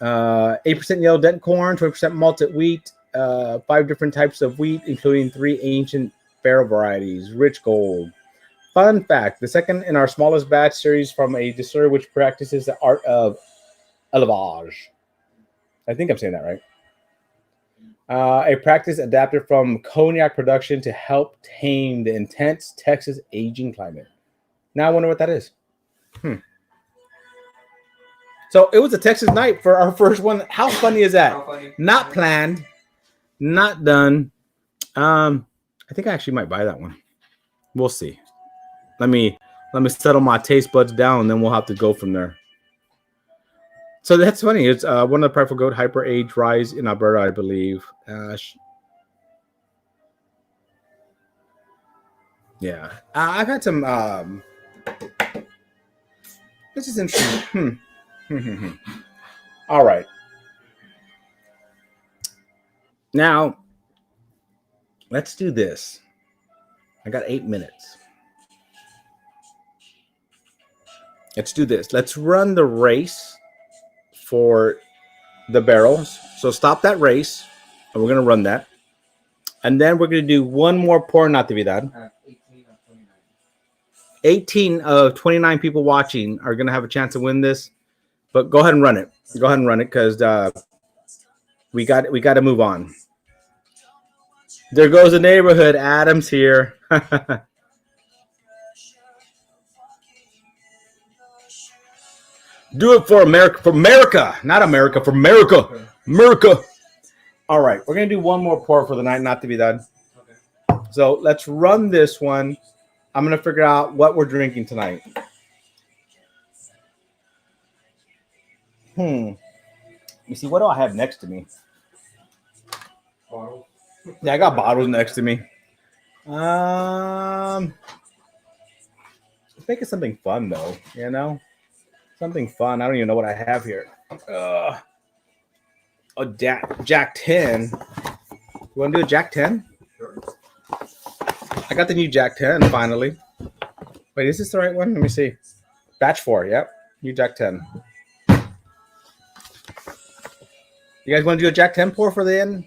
8% yellow dent corn, 20% malted wheat, 5 different types of wheat, including 3 ancient barrel varieties, rich gold. Fun fact: the second in our smallest batch series from a distillery which practices the art of élevage. I think I'm saying that right. A practice adapted from cognac production to help tame the intense Texas aging climate. Now I wonder what that is. So it was a Texas night for our first one. How funny is that? Not planned, not done. I think I actually might buy that one. We'll see. Let me settle my taste buds down, and then we'll have to go from there. So that's funny. It's one of the Prideful Goat Hyper Age Rise in Alberta, I believe. Yeah, I've had some. This is interesting. All right. Now, let's do this. I got 8 minutes. Let's do this. Let's run the race for the barrels. So stop that race, and we're going to run that. And then we're going to do one more por Natividad. 18 of 29 people watching are going to have a chance to win this. But go ahead and run it. Go ahead and run it because we got to move on. There goes the neighborhood. Adam's here. Do it for America. For America. Not America. For America. America. All right. We're going to do one more pour for the night, not to be done. Okay. So let's run this one. I'm going to figure out what we're drinking tonight. Let me see. What do I have next to me?
Bottles.
Yeah, I got bottles next to me. Let's make it something fun, though. You know? Something fun. I don't even know what I have here. a Jack 10. You want to do a Jack 10?
Sure.
I got the new Jack 10 finally. Wait, is this the right one? Let me see. Batch 4, yep. New Jack 10. You guys want to do a Jack 10 pour for the end?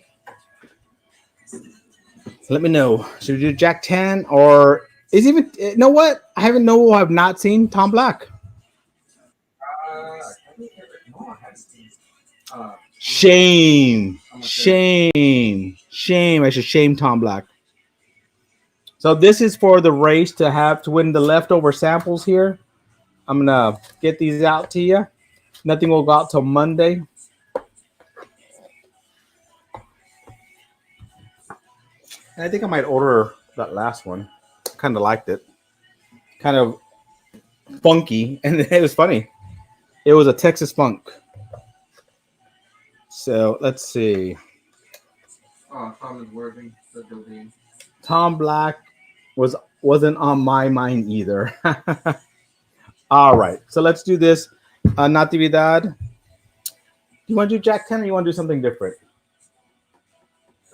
Let me know. Should we do Jack 10 or is even you know what? I have not seen Tom Black.
No, I haven't seen.
Shame. Shame. I should shame Tom Black. So this is for the race to win the leftover samples here. I'm gonna get these out to you. Nothing will go out till Monday. And I think I might order that last one. Kind of liked it. Kind of funky, and it was funny. It was a Texas funk. So let's see.
Oh, Tom is working.
Tom Black wasn't on my mind either. All right, so let's do this. Natividad. You want to do Jack 10 or you want to do something different?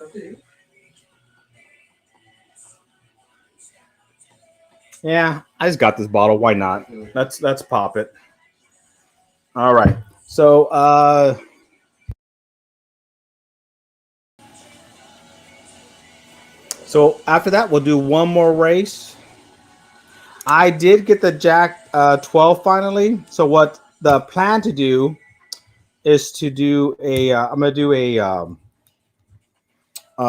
Okay.
Yeah, I just got this bottle. Why not? Let's pop it. All right. So after that, we'll do one more race. I did get the Jack 12 finally. So what the plan to do is to do I'm gonna do a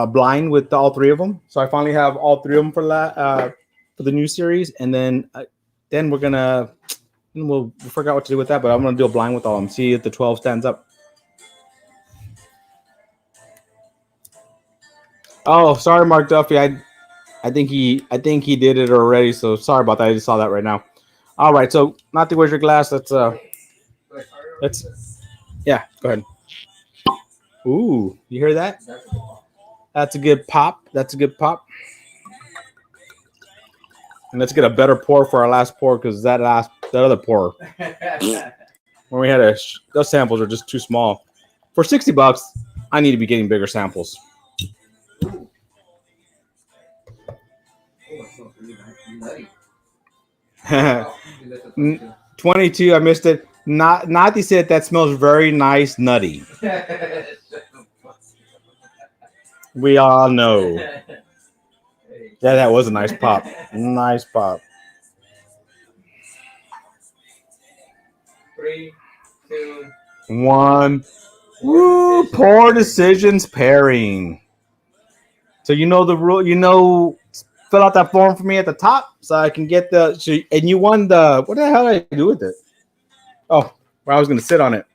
blind with all three of them. So I finally have all three of them for the new series, and then we're gonna we'll figure out what to do with that. But I'm gonna do a blind with all of them. See if the 12 stands up. Oh, sorry, Mark Duffy. I think he did it already. So sorry about that. I just saw that right now. All right. So not to where's your glass. Let's yeah. Go ahead. Ooh, you hear that? That's a good pop. That's a good pop. And let's get a better pour for our last pour because that other pour when we had those samples are just too small. For $60, I need to be getting bigger samples. 22, I missed it. Nati said that smells very nice, nutty. We all know. Yeah, that was a nice pop. Nice pop.
3, 2,
1. Woo! Poor decisions pairing. So you know the rule. Fill out that form for me at the top so I can get and you won the. What the hell did I do with it? Oh, well, I was going to sit on it.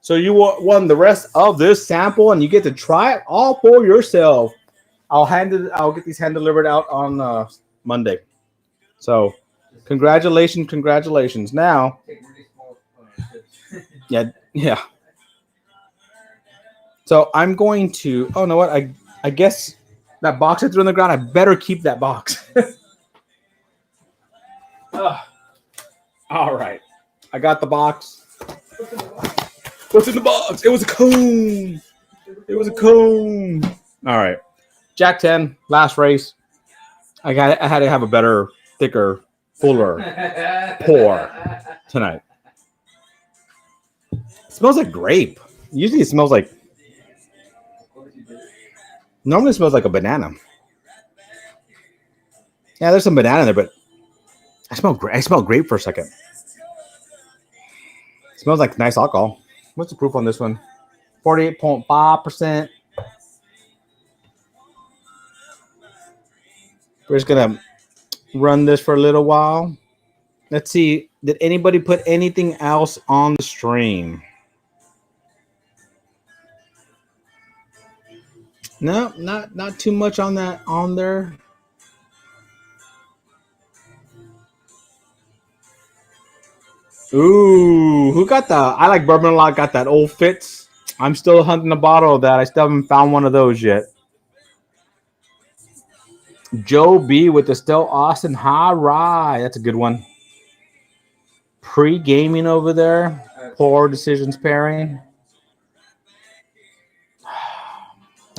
So you won the rest of this sample, and you get to try it all for yourself. I'll get these hand delivered out on Monday. So, congratulations. Now, yeah. So I'm going to. Oh, know what? I guess that box I threw on the ground. I better keep that box. All right, I got the box. What's in the box? It was a cone. All right, Jack 10, last race. I had to have a better, thicker, fuller pour tonight. It smells like grape. Usually it smells like. Normally it smells like a banana. Yeah, there's some banana in there, but I smell grape for a second. It smells like nice alcohol. What's the proof on this one? 48.5%. We're just gonna run this for a little while. Let's see. Did anybody put anything else on the stream? No, not too much on there. Ooh, who got the? I like bourbon a lot. Got that old Fitz. I'm still hunting a bottle of that. I still haven't found one of those yet. Joe B with the Still Austin High Rye. That's a good one. Pre-gaming over there. Poor decisions pairing.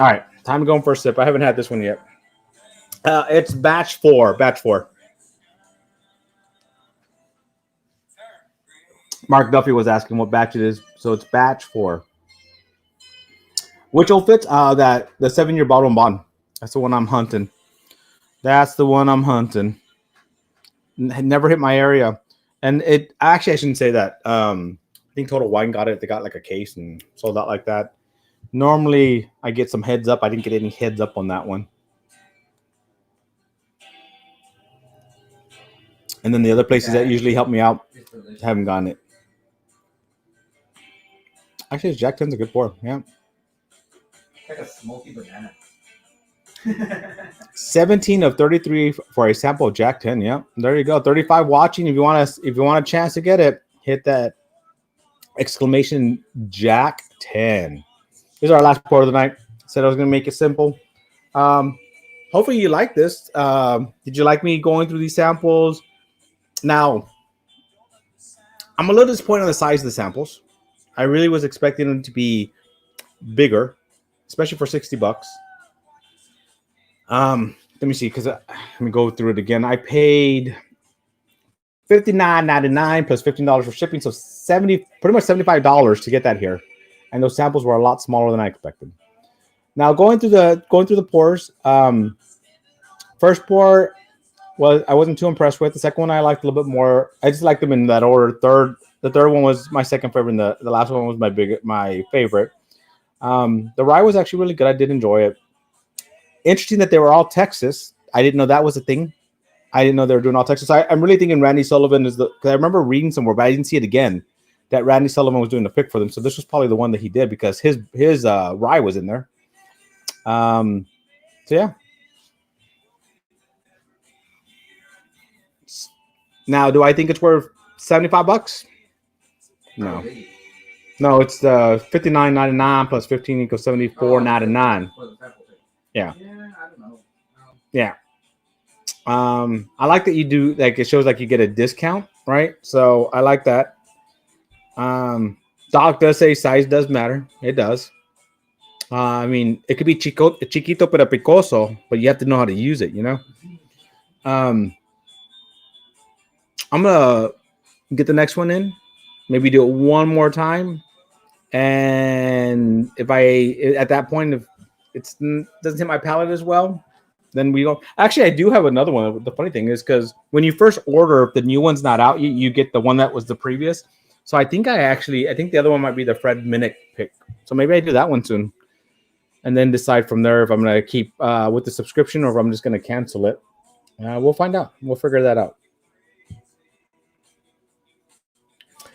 All right, time to go for a sip. I haven't had this one yet. It's batch 4. Batch 4. Mark Duffy was asking what batch it is, so it's batch 4. Which outfits? That the 7-year bottle and bond. That's the one I'm hunting. That's the one I'm hunting. Never hit my area, and it actually I shouldn't say that. I think Total Wine got it. They got like a case and sold out like that. Normally I get some heads up. I didn't get any heads up on that one. And then the other places that usually help me out haven't gotten it. Actually, Jack 10's a good pour. Yeah.
Like a smoky banana.
17 of 33 for a sample of Jack 10. Yeah, there you go. 35 watching. If you want a chance to get it, hit that exclamation Jack 10. This is our last pour of the night. Said I was gonna make it simple. Hopefully you like this. Did you like me going through these samples? Now, I'm a little disappointed on the size of the samples. I really was expecting them to be bigger, especially for $60. Let me see, because let me go through it again. I paid $59.99 plus $15 for shipping, so pretty much $75 to get that here. And those samples were a lot smaller than I expected. Now going through the pours, first pour I wasn't too impressed with. The second one I liked a little bit more. I just liked them in that order. The third one was my second favorite, and the last one was my favorite. The rye was actually really good. I did enjoy it. Interesting that they were all Texas. I didn't know that was a thing. I didn't know they were doing all Texas. I'm really thinking Randy Sullivan is because I remember reading somewhere, but I didn't see it again, that Randy Sullivan was doing the pick for them. So this was probably the one that he did because his rye was in there. So yeah. Now, do I think it's worth $75? No. No, it's $59.99 plus 15 equals $74.99. Yeah.
Yeah, I don't know.
Yeah. I like that you do it shows like you get a discount, right? So I like that. Doc does say size does matter. It does. I mean, it could be chiquito pero picoso, but you have to know how to use it, you know? I'm gonna get the next one in, maybe do it one more time, and if at that point if it doesn't hit my palate as well, then we go. Actually, I do have another one. The funny thing is because when you first order, if the new one's not out, you get the one that was the previous. So I think the other one might be the Fred Minnick pick. So maybe I do that one soon, and then decide from there if I'm gonna keep with the subscription or if I'm just gonna cancel it. We'll find out. We'll figure that out.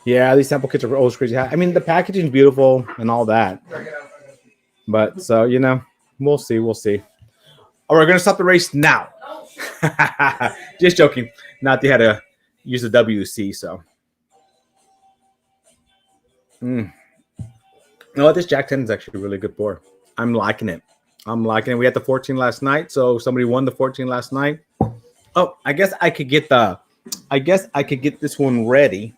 Yeah, these sample kits are always crazy. I mean, the packaging is beautiful and all that, but so we'll see. We'll see. Oh, we're gonna stop the race now. Just joking. Not they had to use the WC. So, no, this Jack 10 is actually really good pour. I'm liking it. We had the 14 last night, so somebody won the 14 last night. Oh, I guess I could get this one ready.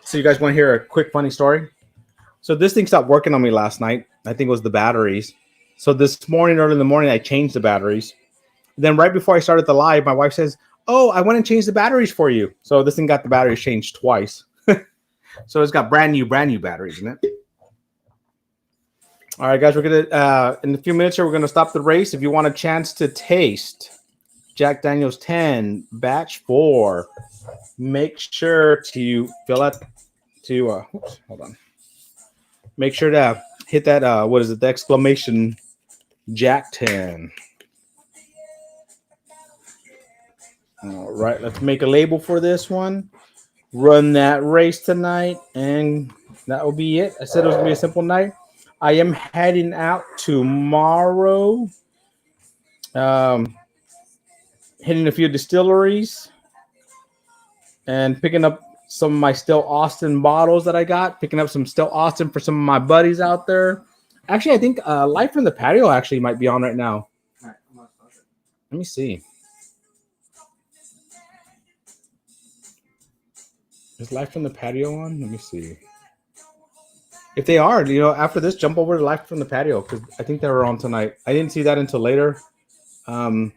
So you guys want to hear a quick funny story? So this thing stopped working on me last night. I think it was the batteries. So this morning, early in the morning, I changed the batteries. Then right before I started the live, my wife says, "Oh, I went and changed the batteries for you." So this thing got the batteries changed twice. So it's got brand new batteries in it. All right, guys, we're gonna in a few minutes here, we're gonna stop the race. If you want a chance to taste Jack Daniel's 10 batch 4, make sure to fill out oops, hold on. Make sure to hit that the exclamation Jack 10. All right, let's make a label for this one. Run that race tonight, and that will be it. I said it was gonna be a simple night. I am heading out tomorrow. Hitting a few distilleries and picking up some of my Still Austin bottles that I got. Picking up some Still Austin for some of my buddies out there. Actually, I think Live from the Patio actually might be on right now. Let me see. Is Live from the Patio on? Let me see. If they are, after this, jump over to Live from the Patio because I think they were on tonight. I didn't see that until later. Um,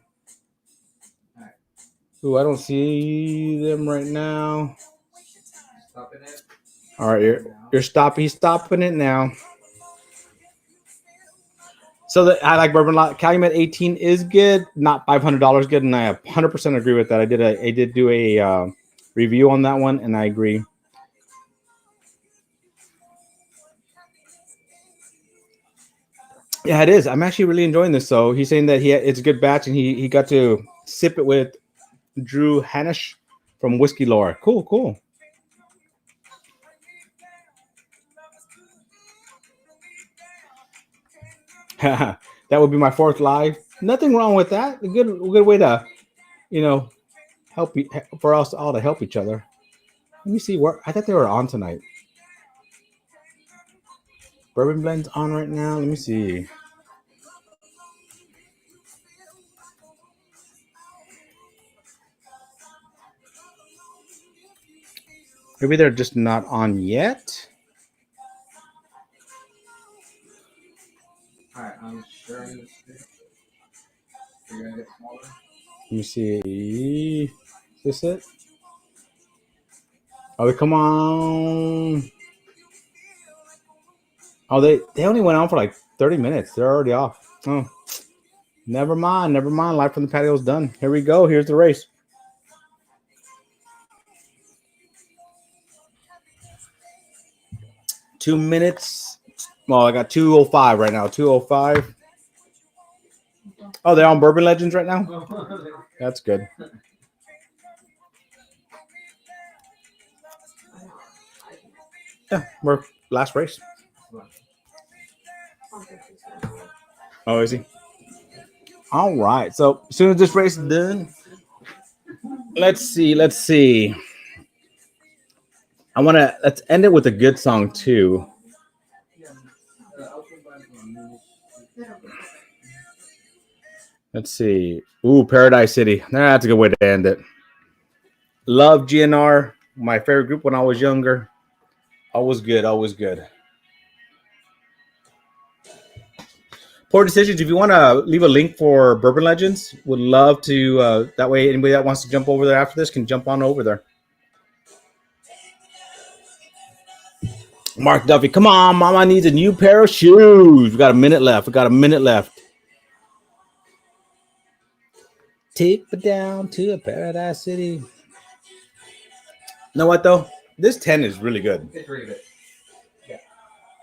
ooh, I don't see them right now.
Stopping it.
All right, you're stopping. He's stopping it now. So I like Bourbon Calumet 18 is good, not $500 good, and I 100% agree with that. I did do a review on that one, and I agree. Yeah, it is. I'm actually really enjoying this. So he's saying that it's a good batch, and he got to sip it with Drew Hanish from Whiskey Lore. Cool, cool. That would be my fourth live. Nothing wrong with that. A good way to, help for us all to help each other. Let me see where I thought they were on tonight. Bourbon Blend's on right now. Let me see. Maybe they're just not on yet.
Alright, I'm sharing this. You're gonna get smaller.
Let me see. Is this it? Oh, come on. Oh, they only went on for like 30 minutes. They're already off. Oh, never mind. Live from the Patio is done. Here we go. Here's the race. Two minutes. Well, I got 2:05 right now. 2:05. Oh, they're on Bourbon Legends right now? That's good. Yeah, we're last race. Oh, is he? All right. So as soon as this race is done, let's see. Let's end it with a good song too. Let's see. Ooh, Paradise City. That's a good way to end it. Love GNR, my favorite group when I was younger. Always good. Poor Decisions. If you want to leave a link for Bourbon Legends, would love to. That way, anybody that wants to jump over there after this can jump on over there. Mark Duffy, come on, Mama needs a new pair of shoes. We got a minute left. Take me down to a Paradise City. You know what though? This 10 is really good.
It's really good. Yeah,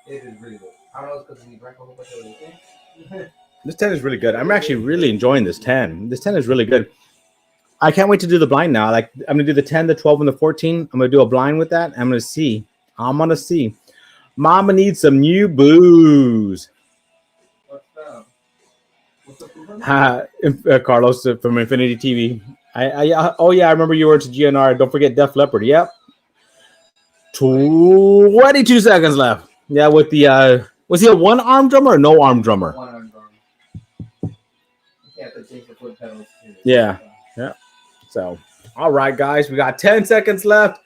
it is really good. I don't know because we drank a whole bunch of other things.
This 10 is really good. I'm actually really enjoying this 10. This 10 is really good. I can't wait to do the blind now. Like I'm gonna do the 10, the 12, and the 14. I'm gonna do a blind with that. I'm gonna see. Mama needs some new booze. Carlos from Infinity TV. Oh yeah, I remember you were to GNR. Don't forget Def Leppard. Yep. 22 seconds left. Yeah, with the was he a one-arm drummer or no arm drummer?
One-arm drummer. You have to change the foot pedals too.
Yeah. So, all right, guys, we got 10 seconds left,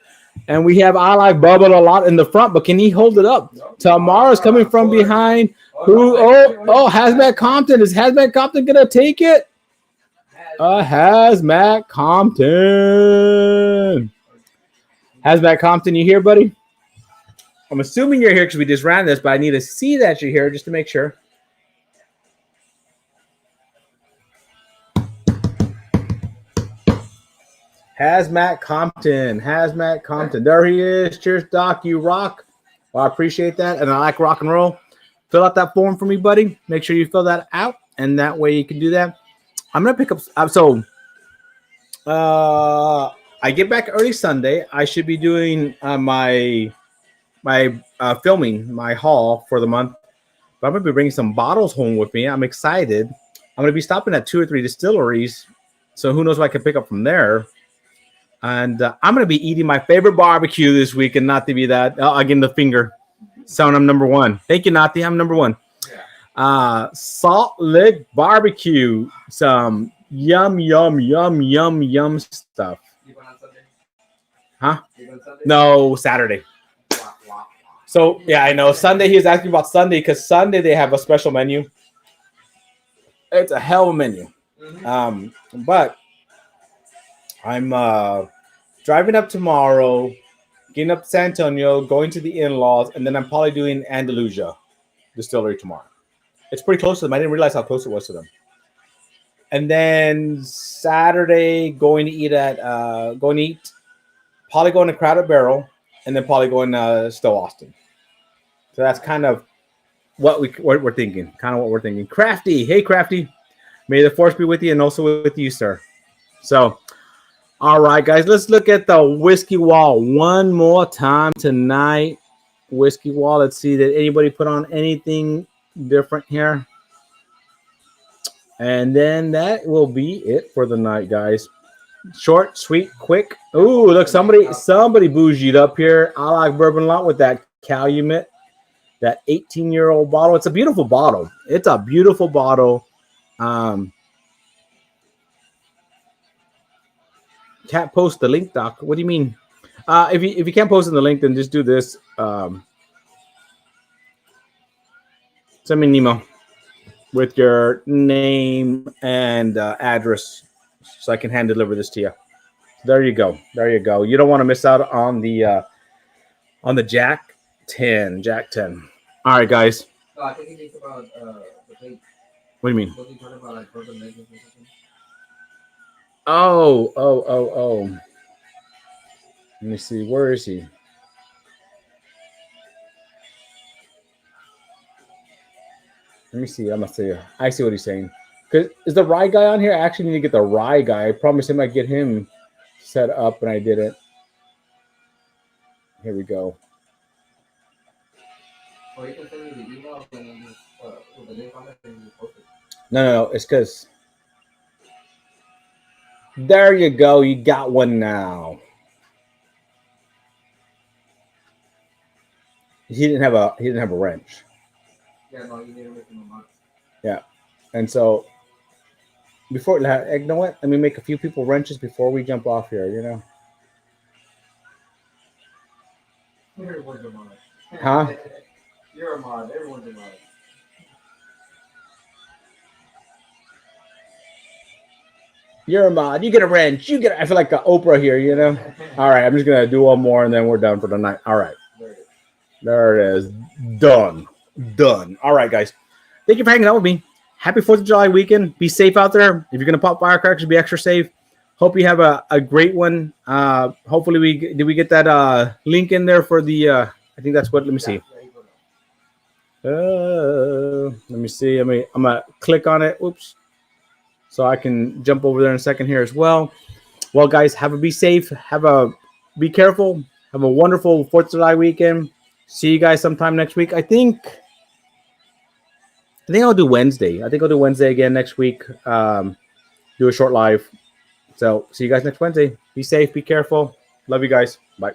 and we have I Like Bubba a lot in the front, but can he hold it up? Nope. Tomorrow's coming from behind. Hazmat Compton. Is Hazmat Compton gonna take it? Hazmat Compton. Hazmat Compton, you here, buddy? I'm assuming you're here because we just ran this, but I need to see that you're here just to make sure. Hazmat Compton. There he is. Cheers, Doc. You rock. Well, I appreciate that, and I like rock and roll. Fill out that form for me, buddy. Make sure you fill that out, and that way you can do that. I'm gonna pick up. I get back early Sunday. I should be doing my filming, my haul for the month. But I'm gonna be bringing some bottles home with me. I'm excited. I'm gonna be stopping at 2 or 3 distilleries, so who knows what I can pick up from there. And I'm going to be eating my favorite barbecue this week, and not to be that. Again, the finger. So I'm number one. Thank you, Nati. I'm number one. Salt Lick Barbecue. Some yum stuff.
You going on Sunday?
Huh?
You going Sunday?
No, Saturday. So yeah, I know Sunday. He was asking about Sunday because Sunday they have a special menu. It's a hell of a menu.
Mm-hmm.
But I'm driving up tomorrow, getting up to San Antonio, going to the in-laws, and then I'm probably doing Andalusia Distillery tomorrow. It's pretty close to them. I didn't realize how close it was to them. And then Saturday, going to eat, probably going to Crowded Barrel, and then probably going to Stowe Austin. So that's kind of what we're thinking. Kind of what we're thinking. Crafty, hey Crafty, may the force be with you and also with you, sir. So, all right, guys, let's look at the whiskey wall one more time tonight. Whiskey wall. Let's see, did anybody put on anything different here? And then that will be it for the night, guys. Short, sweet, quick. Ooh, look, somebody bougied up here. I like bourbon lot with that Calumet, that 18-year-old bottle. It's a beautiful bottle. It's a beautiful bottle. Can't post the link, Doc. What do you mean? If you can't post in the link, then just do this. Send me an email with your name and address so I can hand deliver this to you. There you go. There you go. You don't want to miss out on the Jack 10. Jack 10. All right, guys.
No, I think he thinks about the plate.
What do you mean?
Was he talking about like broken legs or something?
Oh. Let me see. Where is he? Let me see. I'm gonna see. I see what he's saying. Cause is the rye guy on here? I actually need to get the rye guy. I promised him I'd get him set up, and I didn't. Here we go.
Or you can send me the email and then just with the link on it and just post it.
No. It's because there you go. You got one now. He didn't have a wrench.
Yeah, no, you need to make him a month.
Yeah, and so before, you know what? Let me make a few people wrenches before we jump off here. You know.
Everyone's a mod.
Huh?
You're a mod. Everyone's a mod.
You're a mod. You get a wrench. I feel like Oprah here, you know? All right, I'm just going to do one more and then we're done for the night. All right. There it is. Done. All right, guys. Thank you for hanging out with me. Happy 4th of July weekend. Be safe out there. If you're going to pop firecrackers, be extra safe. Hope you have a great one. Hopefully, we get that link in there for the, I think that's what, let me see. Let me see. I'm going to click on it. Oops. So I can jump over there in a second here as well. Well, guys, be safe. Be careful. Have a wonderful 4th of July weekend. See you guys sometime next week. I think I'll do Wednesday. I think I'll do Wednesday again next week. Do a short live. So see you guys next Wednesday. Be safe. Be careful. Love you guys. Bye.